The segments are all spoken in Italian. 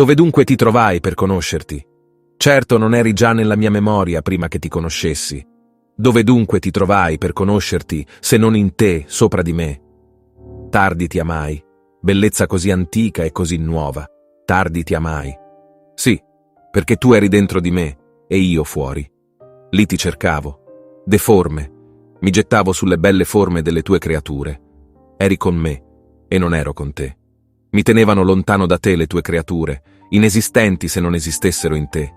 Dove dunque ti trovai per conoscerti? Certo non eri già nella mia memoria prima che ti conoscessi. Dove dunque ti trovai per conoscerti, se non in te, sopra di me? Tardi ti amai, bellezza così antica e così nuova. Tardi ti amai. Sì, perché tu eri dentro di me e io fuori. Lì ti cercavo, deforme, mi gettavo sulle belle forme delle tue creature. Eri con me e non ero con te. Mi tenevano lontano da te le tue creature, inesistenti se non esistessero in te.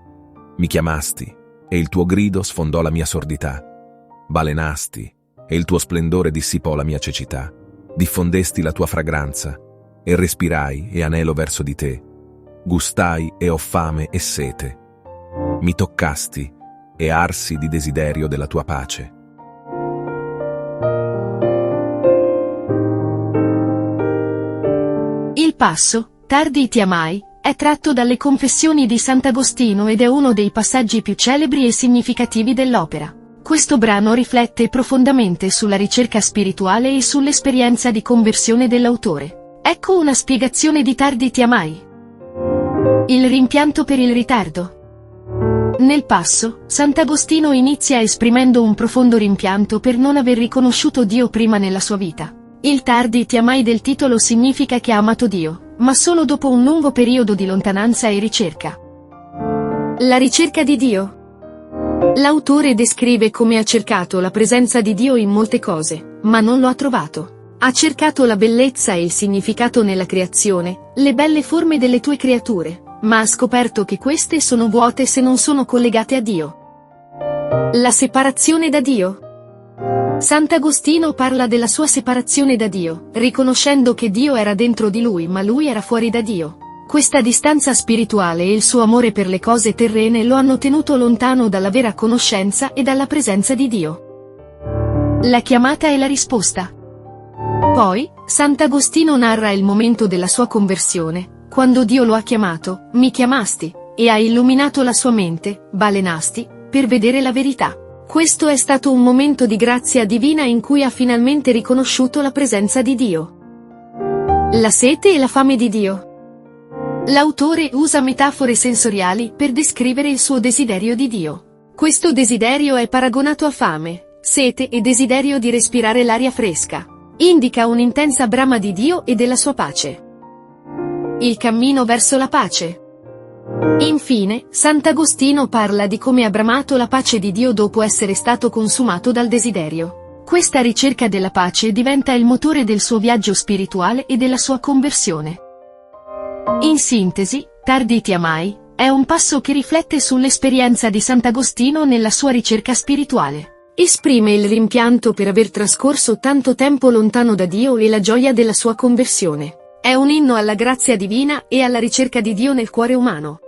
Mi chiamasti e il tuo grido sfondò la mia sordità. Balenasti e il tuo splendore dissipò la mia cecità. Diffondesti la tua fragranza e respirai e anelo verso di te. Gustai e ho fame e sete. Mi toccasti e arsi di desiderio della tua pace. Il passo, Tardi ti amai, è tratto dalle Confessioni di Sant'Agostino ed è uno dei passaggi più celebri e significativi dell'opera. Questo brano riflette profondamente sulla ricerca spirituale e sull'esperienza di conversione dell'autore. Ecco una spiegazione di Tardi ti amai. Il rimpianto per il ritardo. Nel passo, Sant'Agostino inizia esprimendo un profondo rimpianto per non aver riconosciuto Dio prima nella sua vita. Il tardi ti amai del titolo significa che ha amato Dio, ma solo dopo un lungo periodo di lontananza e ricerca. La ricerca di Dio. L'autore descrive come ha cercato la presenza di Dio in molte cose, ma non lo ha trovato. Ha cercato la bellezza e il significato nella creazione, le belle forme delle tue creature, ma ha scoperto che queste sono vuote se non sono collegate a Dio. La separazione da Dio. Sant'Agostino parla della sua separazione da Dio, riconoscendo che Dio era dentro di lui ma lui era fuori da Dio. Questa distanza spirituale e il suo amore per le cose terrene lo hanno tenuto lontano dalla vera conoscenza e dalla presenza di Dio. La chiamata e la risposta. Poi, Sant'Agostino narra il momento della sua conversione, quando Dio lo ha chiamato, mi chiamasti, e ha illuminato la sua mente, balenasti, per vedere la verità. Questo è stato un momento di grazia divina in cui ha finalmente riconosciuto la presenza di Dio. La sete e la fame di Dio. L'autore usa metafore sensoriali per descrivere il suo desiderio di Dio. Questo desiderio è paragonato a fame, sete e desiderio di respirare l'aria fresca. Indica un'intensa brama di Dio e della sua pace. Il cammino verso la pace. Infine, Sant'Agostino parla di come ha bramato la pace di Dio dopo essere stato consumato dal desiderio. Questa ricerca della pace diventa il motore del suo viaggio spirituale e della sua conversione. In sintesi, Tardi ti amai è un passo che riflette sull'esperienza di Sant'Agostino nella sua ricerca spirituale. Esprime il rimpianto per aver trascorso tanto tempo lontano da Dio e la gioia della sua conversione. È un inno alla grazia divina e alla ricerca di Dio nel cuore umano.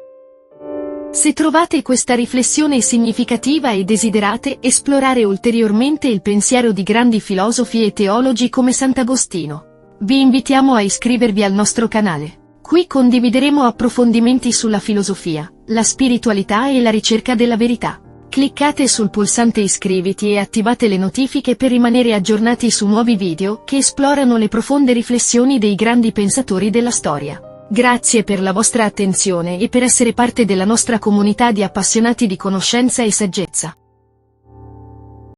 Se trovate questa riflessione significativa e desiderate esplorare ulteriormente il pensiero di grandi filosofi e teologi come Sant'Agostino, vi invitiamo a iscrivervi al nostro canale. Qui condivideremo approfondimenti sulla filosofia, la spiritualità e la ricerca della verità. Cliccate sul pulsante iscriviti e attivate le notifiche per rimanere aggiornati su nuovi video che esplorano le profonde riflessioni dei grandi pensatori della storia. Grazie per la vostra attenzione e per essere parte della nostra comunità di appassionati di conoscenza e saggezza.